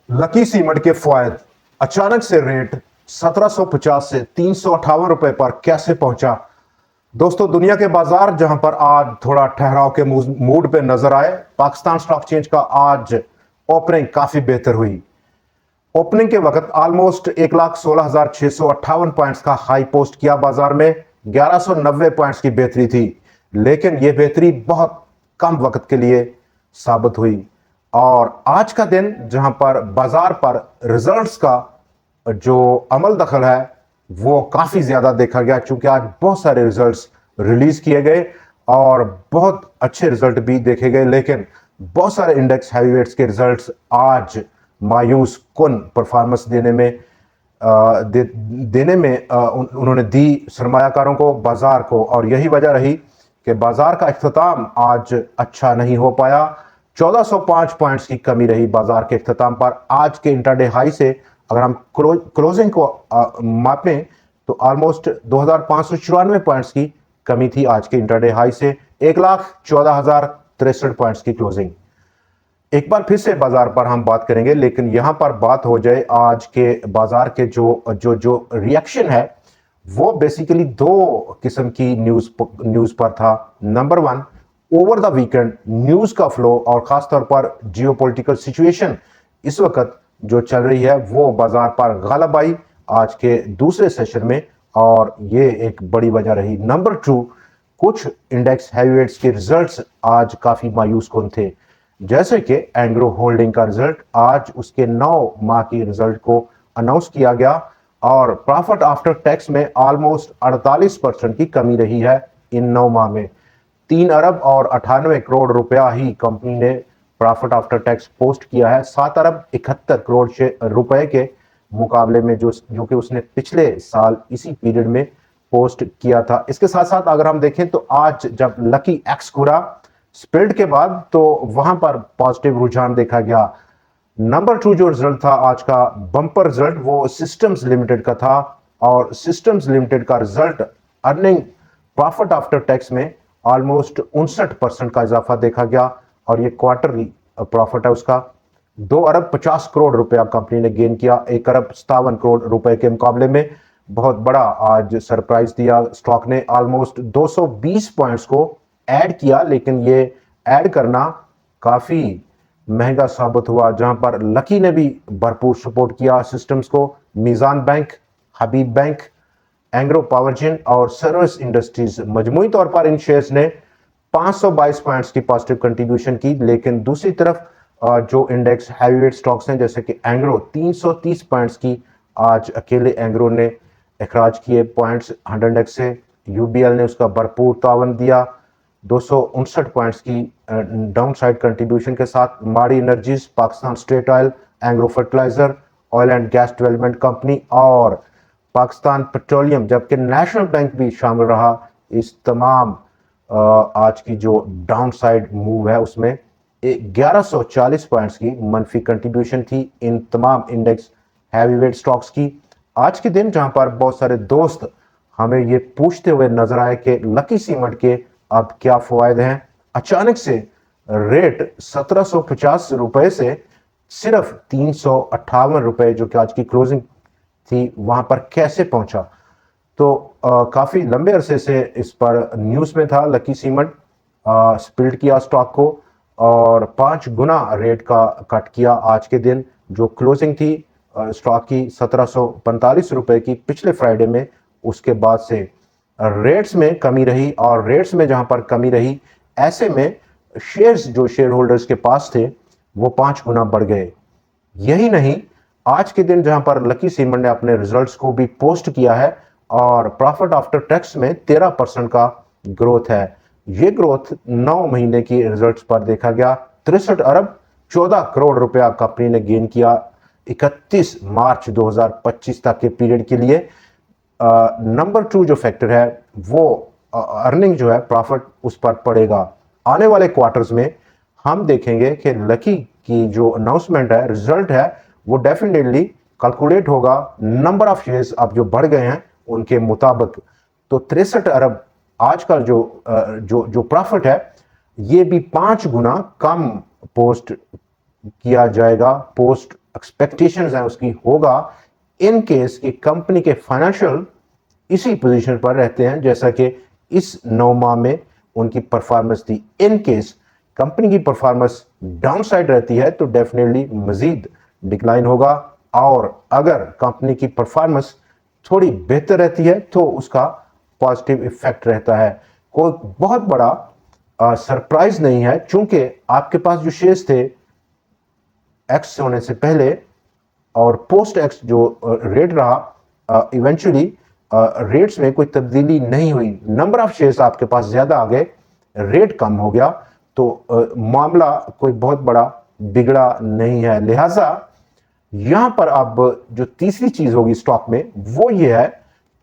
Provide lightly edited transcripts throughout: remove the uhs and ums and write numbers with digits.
Lucky cement के फवायद, अचानक से रेट 1750 से 358 रुपए पर कैसे पहुंचा। दोस्तों, दुनिया के बाजार जहां पर आज थोड़ा ठहराव के मूड पे नजर आए, पाकिस्तान स्टॉक एक्सचेंज का आज ओपनिंग काफी बेहतर हुई। ओपनिंग के वक्त ऑलमोस्ट 1,16,658 पॉइंट्स का हाई पोस्ट किया बाजार में, 1190 पॉइंट्स की बेहतरी थी, लेकिन यह बेहतरी बहुत कम वक्त के लिए साबित हुई। और आज का दिन जहां पर बाजार पर रिजल्ट्स का जो अमल दखल है वो काफी ज्यादा देखा गया, क्योंकि आज बहुत सारे रिजल्ट्स रिलीज किए गए और बहुत अच्छे रिजल्ट भी देखे गए, लेकिन बहुत सारे इंडेक्स हैवीवेट्स के रिजल्ट्स आज मायूस कुन परफॉर्मेंस देने में उन्होंने दी सरमायाकारों को, बाजार को। और यही वजह रही कि बाजार का इख्तिताम आज अच्छा नहीं हो पाया। 1405 पॉइंट्स की कमी रही बाजार के इख्तिताम पर। आज के इंट्राडे हाई से अगर हम क्लोजिंग को मापें तो ऑलमोस्ट 2594 पॉइंट्स की कमी थी आज के इंट्राडे हाई से, 1,14,063 पॉइंट्स की क्लोजिंग। एक बार फिर से बाजार पर हम बात करेंगे, लेकिन यहां पर बात हो जाए आज के बाजार के जो रिएक्शन है वो बेसिकली दो किस्म की न्यूज पर था। Number one, over the weekend news का फ्लो और खासतौर पर जियोपॉलिटिकल सिचुएशन इस वक्त जो चल रही है वो बाजार पर गालब आई आज के दूसरे सेशन में, और ये एक बड़ी वजह रही। नंबर टू, कुछ इंडेक्स हैवीवेट्स के रिजल्ट्स आज काफी मायूस कुन थे, जैसे कि एंग्रो होल्डिंग का रिजल्ट आज उसके 9 माह की रिजल्ट को अनाउंस किया गया और प्रॉफिट आफ्टर टैक्स में ऑलमोस्ट 48% की कमी रही है इन 9 माह में। 3 अरब और 98 करोड़ रुपया ही कंपनी ने प्रॉफिट आफ्टर टैक्स पोस्ट किया है, 7 अरब 71 करोड़ रुपए के मुकाबले में जो कि उसने पिछले साल इसी पीरियड में पोस्ट किया था। इसके साथ साथ अगर हम देखें तो आज जब लकी एक्स खुला स्प्लिट के बाद तो वहां पर पॉजिटिव रुझान देखा गया। नंबर टू जो रिजल्ट था आज का बंपर रिजल्ट वो सिस्टम्स लिमिटेड का था, और सिस्टम्स लिमिटेड का result earning profit after tax में ऑलमोस्ट 59% का इजाफा देखा गया, और ये क्वार्टरली प्रॉफिट है उसका 2 अरब 50 करोड़ रुपया कंपनी ने गेन किया, 1 अरब 57 करोड़ रुपए के मुकाबले में। बहुत बड़ा आज सरप्राइज दिया स्टॉक ने, ऑलमोस्ट 220 पॉइंट्स को ऐड किया, लेकिन ये ऐड करना काफी महंगा साबित हुआ, जहां पर लकी ने भी भरपूर सपोर्ट किया सिस्टम्स को। मीजान बैंक, हबीब बैंक, एंग्रो पावरजिन और सर्विस इंडस्ट्रीज मजमूई तौर पर इन शेयर्स ने 522 पॉइंट्स की पॉजिटिव कंट्रीब्यूशन की, लेकिन दूसरी तरफ जो इंडेक्स हैवीवेट स्टॉक्स हैं जैसे कि एंग्रो 330 पॉइंट्स की आज अकेले एंग्रो ने अखराज किए पॉइंट्स 100 एक्स से। यूबीएल ने उसका भरपूर तावन दिया 259 पॉइंट्स की डाउन साइड कंट्रीब्यूशन के साथ। Mari energies, Pakistan state oil, Engro fertilizer, oil and gas development company और पाकिस्तान पेट्रोलियम, जबकि नेशनल बैंक भी शामिल रहा इस तमाम आज की जो डाउन साइड मूव है उसमें। 1140 पॉइंट्स की मनफी कंट्रीब्यूशन थी इन तमाम इंडेक्स हैवीवेट स्टॉक्स की। आज के दिन जहां पर बहुत सारे दोस्त हमें ये पूछते हुए नजर आए कि लकी सीमेंट के अब क्या फवायद हैं, अचानक से रेट 1750 रुपए से सिर्फ 358 रुपए जो कि आज की क्लोजिंग थी वहां पर कैसे पहुंचा। तो काफी लंबे अरसे से इस पर न्यूज में था। लकी सीमेंट स्प्लिट किया स्टॉक को और 5 गुना रेट का कट किया आज के दिन। जो क्लोजिंग थी स्टॉक की 1745 रुपए की पिछले फ्राइडे में, उसके बाद से रेट्स में कमी रही, और रेट्स में जहां पर कमी रही ऐसे में शेयर्स जो शेयर होल्डर्स के पास थे वो 5 गुना बढ़ गए। यही नहीं, आज के दिन जहां पर लकी सीमेंट ने अपने रिजल्ट्स को भी पोस्ट किया है और प्रॉफिट आफ्टर टैक्स में 13% का ग्रोथ है। ये ग्रोथ 9 महीने की रिजल्ट्स पर देखा गया। 63 अरब 14 करोड़ रुपया कंपनी ने गेन किया 31 मार्च 2025 तक के पीरियड के लिए। नंबर टू जो फैक्टर है वो अर्निंग जो है प्रॉफिट उस पर पड़ेगा। आने वाले क्वार्टर्स में हम देखेंगे कि लकी की जो अनाउंसमेंट है, रिजल्ट है, वो डेफिनेटली कैलकुलेट होगा नंबर ऑफ शेयर्स अब जो बढ़ गए हैं उनके मुताबिक। तो 63 अरब आज का जो प्रॉफिट है ये भी 5 गुना कम पोस्ट किया जाएगा, पोस्ट एक्सपेक्टेशंस है उसकी होगा इन केस कि कंपनी के फाइनेंशियल इसी पोजीशन पर रहते हैं जैसा कि इस 9 माह में उनकी परफॉर्मेंस थी। इन केस कंपनी की परफॉर्मेंस डाउन साइड रहती है तो डेफिनेटली मजीद डिक्लाइन होगा, और अगर कंपनी की परफॉर्मेंस थोड़ी बेहतर रहती है तो उसका पॉजिटिव इफेक्ट रहता है। कोई बहुत बड़ा सरप्राइज नहीं है, चूंकि आपके पास जो शेयर्स थे एक्स होने से पहले और पोस्ट एक्स जो रेट रहा, इवेंचुअली रेट्स में कोई तब्दीली नहीं हुई। नंबर ऑफ शेयर्स आपके पास ज्यादा आ गए, रेट कम हो गया, तो मामला कोई बहुत बड़ा बिगड़ा नहीं है। लिहाजा यहां पर अब जो तीसरी चीज होगी स्टॉक में वो ये है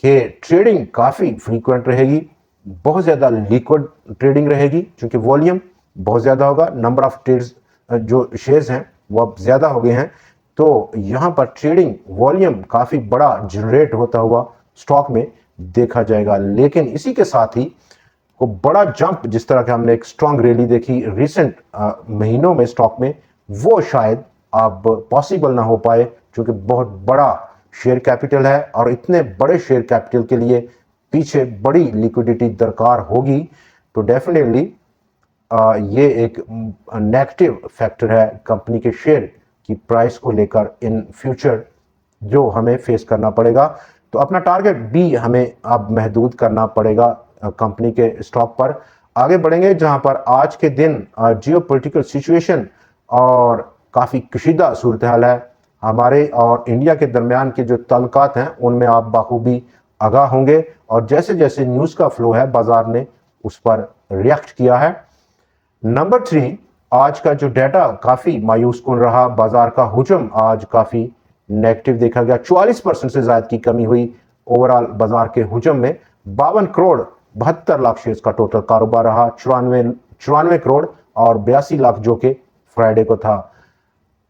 कि ट्रेडिंग काफी फ्रीक्वेंट रहेगी, बहुत ज्यादा लिक्विड ट्रेडिंग रहेगी क्योंकि वॉल्यूम बहुत ज्यादा होगा, नंबर ऑफ ट्रेड्स जो शेयर्स हैं वो अब ज्यादा हो गए हैं, तो यहां पर ट्रेडिंग वॉल्यूम काफी बड़ा जनरेट होता हुआ स्टॉक में देखा जाएगा। लेकिन इसी के साथ ही को बड़ा जंप जिस तरह का हमने एक स्ट्रांग रैली देखी रिसेंट महीनों में स्टॉक में, वो शायद अब पॉसिबल ना हो पाए क्योंकि बहुत बड़ा शेयर कैपिटल है और इतने बड़े शेयर कैपिटल के लिए पीछे बड़ी लिक्विडिटी दरकार होगी। तो डेफिनेटली ये एक नेगेटिव फैक्टर है कंपनी के शेयर की प्राइस को लेकर इन फ्यूचर जो हमें फेस करना पड़ेगा। तो अपना टारगेट भी हमें अब महदूद करना पड़ेगा कंपनी के स्टॉक पर। आगे बढ़ेंगे जहां पर आज के दिन जियोपॉलिटिकल सिचुएशन और काफ़ी कशीदा सूरत हाल है हमारे और इंडिया के दरमियान के जो ताल्लुकात हैं उनमें आप बाखूबी आगाह होंगे, और जैसे जैसे न्यूज़ का फ्लो है बाजार ने उस पर रिएक्ट किया है। नंबर 3, आज का जो डाटा काफ़ी मायूस कुन रहा, बाजार का हुजम आज काफ़ी नेगेटिव देखा गया, 44% से ज़्यादा की कमी हुई ओवरऑल बाजार के हुजम में। 52 करोड़ 72 लाख शेयर्स का टोटल कारोबार रहा, 94 करोड़ और 82 लाख जो कि फ्राइडे को था।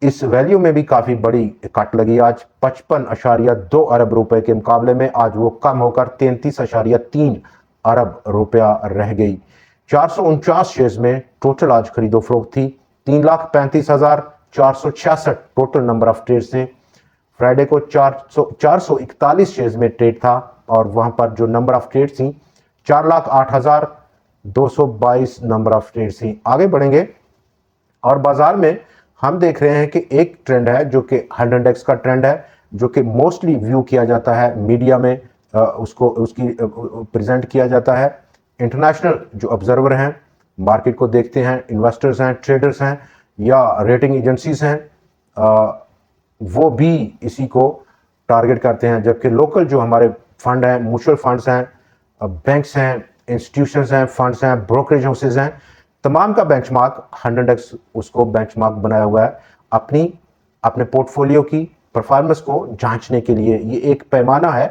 इस वैल्यू में भी काफी बड़ी कट लगी, आज 55.2 अरब रुपए के मुकाबले में आज वो कम होकर 33.3 अरब रुपया रह गई। 449 शेयर्स में टोटल आज खरीदो फरोख्त थी, 3,35,466 टोटल नंबर ऑफ ट्रेड्स थे। फ्राइडे को 441 शेयर्स में ट्रेड था और वहां पर जो नंबर ऑफ ट्रेड थी 4,08,222 नंबर ऑफ ट्रेड थी। आगे बढ़ेंगे और बाजार में हम देख रहे हैं कि एक ट्रेंड है जो कि 100 इंडेक्स का ट्रेंड है, जो कि मोस्टली व्यू किया जाता है मीडिया में, उसकी प्रेजेंट किया जाता है। इंटरनेशनल जो ऑब्जर्वर हैं, मार्केट को देखते हैं, इन्वेस्टर्स हैं, ट्रेडर्स हैं या रेटिंग एजेंसीज हैं, वो भी इसी को टारगेट करते हैं। जबकि लोकल जो हमारे फंड हैं, म्यूचुअल फंड्स हैं, बैंक्स हैं, इंस्टीट्यूशंस हैं, फंड्स हैं, ब्रोकरेज हाउसेज हैं, तमाम का बेंचमार्क 100 इंडेक्स उसको बेंचमार्क बनाया हुआ है अपने पोर्टफोलियो की परफॉर्मेंस को जांचने के लिए। ये एक पैमाना है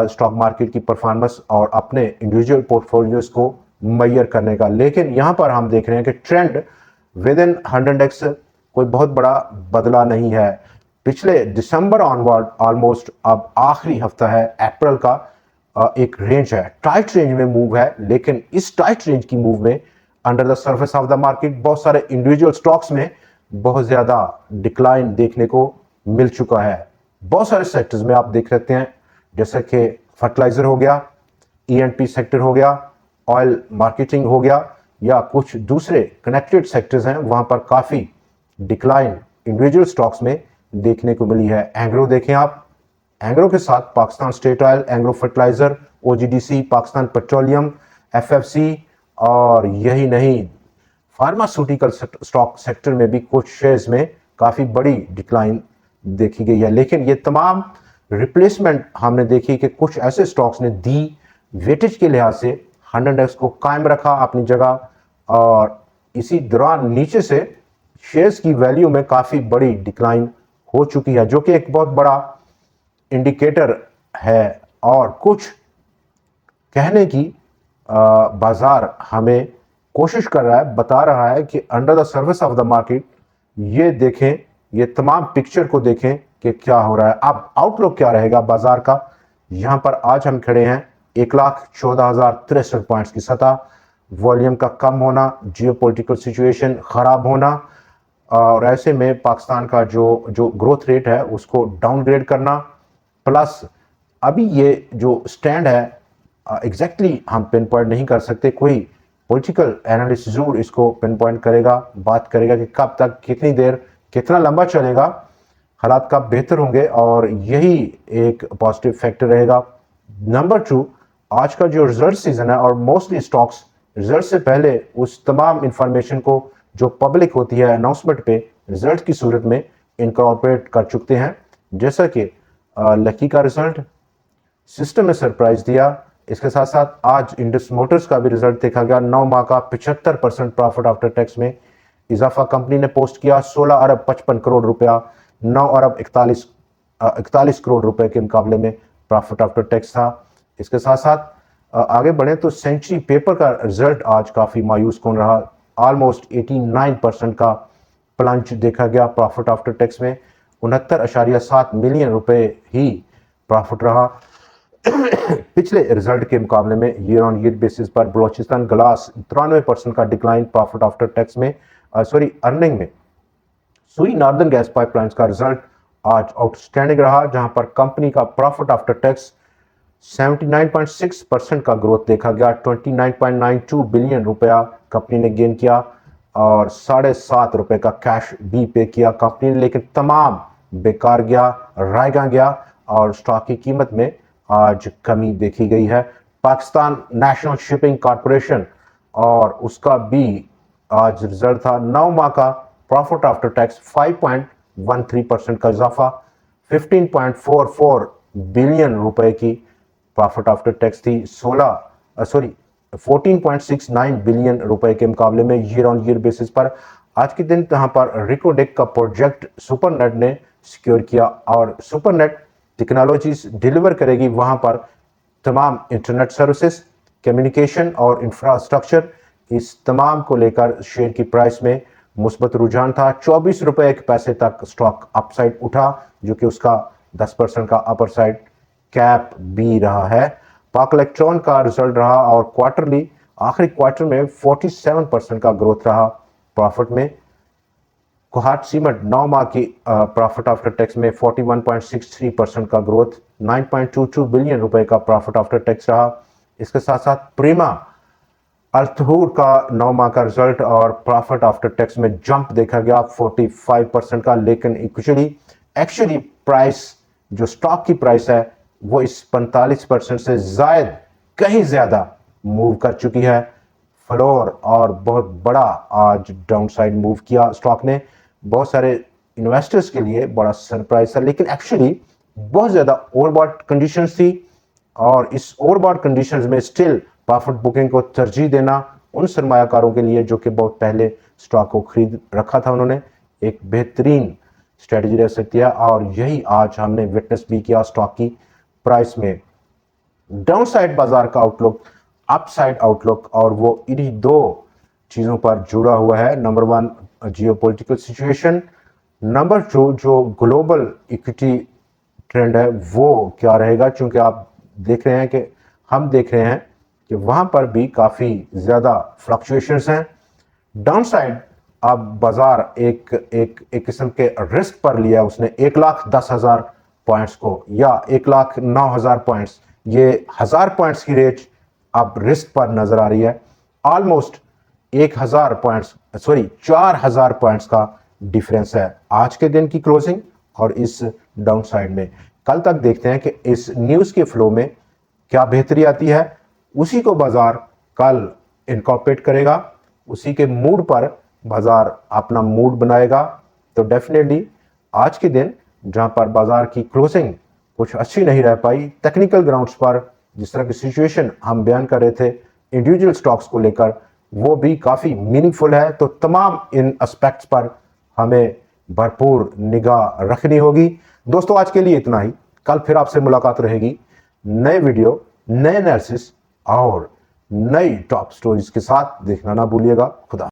स्टॉक मार्केट की परफॉर्मेंस और अपने इंडिविजुअल पोर्टफोलियोज को मैयर करने का। लेकिन यहाँ पर हम देख रहे हैं कि ट्रेंड विद इन 100 इंडेक्स कोई बहुत बड़ा बदला नहीं है। पिछले दिसंबर ऑनवर्ड ऑलमोस्ट अब आखिरी हफ्ता है अप्रैल का, एक रेंज है, टाइट रेंज में मूव है, लेकिन इस टाइट रेंज की मूव में under the surface of the market बहुत सारे इंडिविजुअल स्टॉक्स में बहुत ज्यादा डिक्लाइन देखने को मिल चुका है। बहुत सारे सेक्टर्स में आप देख सकते हैं जैसे कि फर्टिलाइजर हो गया, E&P सेक्टर हो गया, ऑयल मार्केटिंग हो गया या कुछ दूसरे कनेक्टेड सेक्टर्स हैं, वहां पर काफी डिक्लाइन इंडिविजुअल स्टॉक्स में देखने को मिली है। एंग्रो देखें आप, एंग्रो के साथ Pakistan state oil, Engro fertilizer, OGDC, Pakistan petroleum, FFC, और यही नहीं फार्मास्यूटिकल स्टॉक सेक्टर में भी कुछ शेयर्स में काफी बड़ी डिक्लाइन देखी गई है। लेकिन ये तमाम रिप्लेसमेंट हमने देखी कि कुछ ऐसे स्टॉक्स ने दी वेटेज के लिहाज से 100 इंडेक्स को कायम रखा अपनी जगह, और इसी दौरान नीचे से शेयर्स की वैल्यू में काफी बड़ी डिक्लाइन हो चुकी है, जो कि एक बहुत बड़ा इंडिकेटर है। और कुछ कहने की बाजार हमें कोशिश कर रहा है, बता रहा है कि under the service of the market ये देखें, ये तमाम पिक्चर को देखें कि क्या हो रहा है। अब आउटलुक क्या रहेगा बाजार का। यहां पर आज हम खड़े हैं 1,14,063 पॉइंट्स की सतह, वॉल्यूम का कम होना, जियोपॉलिटिकल सिचुएशन खराब होना, और ऐसे में पाकिस्तान का जो ग्रोथ रेट है उसको डाउनग्रेड करना, प्लस अभी ये जो स्टैंड है एग्जैक्टली हम पिन पॉइंट नहीं कर सकते, कोई पॉलिटिकल एनालिस्ट जरूर इसको पिन पॉइंट करेगा, बात करेगा कि कब तक, कितनी देर, कितना लंबा चलेगा, हालात कब बेहतर होंगे, और यही एक पॉजिटिव फैक्टर रहेगा। नंबर 2, आज का जो रिजल्ट सीजन है और मोस्टली स्टॉक्स रिजल्ट से पहले उस तमाम इंफॉर्मेशन को जो पब्लिक होती है अनाउंसमेंट पे रिजल्ट की सूरत में इनकॉर्पोरेट कर चुके हैं। जैसा कि लकी का रिजल्ट सिस्टम में सरप्राइज दिया, इसके साथ साथ आज इंडस मोटर्स का भी रिजल्ट देखा गया। 9 माह का 75% प्रॉफिट आफ्टर टैक्स में इजाफा कंपनी ने पोस्ट किया। 16 अरब 55 करोड़ रुपया 9 अरब 41 करोड़ रुपए के मुकाबले में प्रॉफिट आफ्टर टैक्स था। इसके साथ साथ आगे बढ़े तो सेंचुरी पेपर का रिजल्ट आज काफ़ी मायूस कौन रहा। ऑलमोस्ट 89% का प्लंज देखा गया प्रॉफिट आफ्टर टैक्स में। 69.7 मिलियन रुपए ही प्रॉफिट रहा। पिछले रिजल्ट के मुकाबले में ईयर ऑन ईयर बेसिस पर बलोचिस्तान ग्लास 93% का डिक्लाइन प्रॉफिट आफ्टर टैक्स में अर्निंग में। सुई नॉर्दर्न गैस पाइपलाइंस का रिजल्ट आज आउटस्टैंडिंग रहा, जहां पर कंपनी का प्रॉफिट आफ्टर टैक्स 79.6% का ग्रोथ देखा गया। 29.92 बिलियन रुपया कंपनी ने गेन किया और 7.5 रुपए का कैश भी पे किया कंपनी ने, लेकिन तमाम बेकार गया, रायगा गया और स्टॉक की कीमत में आज कमी देखी गई है। पाकिस्तान नेशनल शिपिंग कॉरपोरेशन और उसका भी आज रिजल्ट था। 9 माह का प्रॉफिट आफ्टर टैक्स 5.13% का इजाफा, 15.44 बिलियन रुपए की प्रॉफिट आफ्टर टैक्स थी। 14.69 बिलियन रुपए के मुकाबले में ईयर ऑन ईयर बेसिस पर। आज के दिन यहाँ पर रिकोडेक का प्रोजेक्ट सुपरनेट ने सिक्योर किया और सुपरनेट टेक्नोलॉजीज डिलीवर करेगी वहां पर तमाम इंटरनेट सर्विसेज, कम्युनिकेशन और इंफ्रास्ट्रक्चर। इस तमाम को लेकर शेयर की प्राइस में मुस्बत रुझान था। 24 रुपए एक पैसे तक स्टॉक अपसाइड उठा, जो कि उसका 10% का अपर साइड कैप भी रहा है। पाक इलेक्ट्रॉन का रिजल्ट रहा और क्वार्टरली आखिरी क्वार्टर में 47% का ग्रोथ रहा प्रॉफिट में। कोहाट सीमेंट 9 माह की प्रॉफिट आफ्टर टैक्स में 41.63% का ग्रोथ, 9.22 बिलियन रुपए का प्रॉफिट आफ्टर टैक्स रहा। इसके साथ साथ प्रीमा अल्तहूर का 9 माह का रिजल्ट और प्रॉफिट आफ्टर टैक्स में जंप देखा गया 45% का, लेकिन एक्चुअली प्राइस जो स्टॉक की प्राइस है वो इस 45% से जायद कहीं ज्यादा मूव कर चुकी है। फ्लोर और बहुत बड़ा आज डाउनसाइड मूव किया स्टॉक ने। बहुत सारे इन्वेस्टर्स के लिए बड़ा सरप्राइज था, लेकिन एक्चुअली बहुत ज्यादा ओवरबॉट कंडीशंस थी और इस ओवरबॉट कंडीशंस में स्टिल प्रॉफिट बुकिंग को तरजीह देना उन सरमायाकारों के लिए जो कि बहुत पहले स्टॉक को खरीद रखा था, उन्होंने एक बेहतरीन स्ट्रेटजी रह सकती है और यही आज हमने विटनेस भी किया स्टॉक की प्राइस में। डाउनसाइड बाजार का आउटलुक, अपसाइड आउटलुक, और वो इन्हीं दो चीज़ों पर जुड़ा हुआ है। नंबर 1 जियोपॉलिटिकल सिचुएशन, नंबर 2 जो ग्लोबल इक्विटी ट्रेंड है वो क्या रहेगा, क्योंकि आप देख रहे हैं कि हम देख रहे हैं कि वहाँ पर भी काफ़ी ज़्यादा फ्लक्चुएशंस हैं। डाउनसाइड अब बाजार एक किस्म के रिस्क पर लिया उसने 1,10,000 पॉइंट्स को या 1,09,000 पॉइंट्स, ये 1000 पॉइंट्स की रेंज अब रिस्क पर नजर आ रही है। ऑलमोस्ट 4,000 पॉइंट्स का डिफरेंस है आज के दिन की क्लोजिंग और इस डाउनसाइड में। कल तक देखते हैं कि इस न्यूज़ के फ्लो में क्या बेहतरी आती है, उसी को बाजार कल इनकॉर्पोरेट करेगा, उसी के मूड पर बाजार अपना मूड बनाएगा। तो डेफिनेटली आज के दिन जहां पर बाजार की क्लोजिंग कुछ अच्छी नहीं रह पाई, टेक्निकल ग्राउंड्स पर जिस तरह की सिचुएशन हम बयान कर रहे थे इंडिविजुअल स्टॉक्स को लेकर, वो भी काफ़ी मीनिंगफुल है। तो तमाम इन एस्पेक्ट्स पर हमें भरपूर निगाह रखनी होगी। दोस्तों आज के लिए इतना ही, कल फिर आपसे मुलाकात रहेगी नए वीडियो, नए एनालिसिस और नई टॉप स्टोरीज के साथ। देखना ना भूलिएगा। खुदा।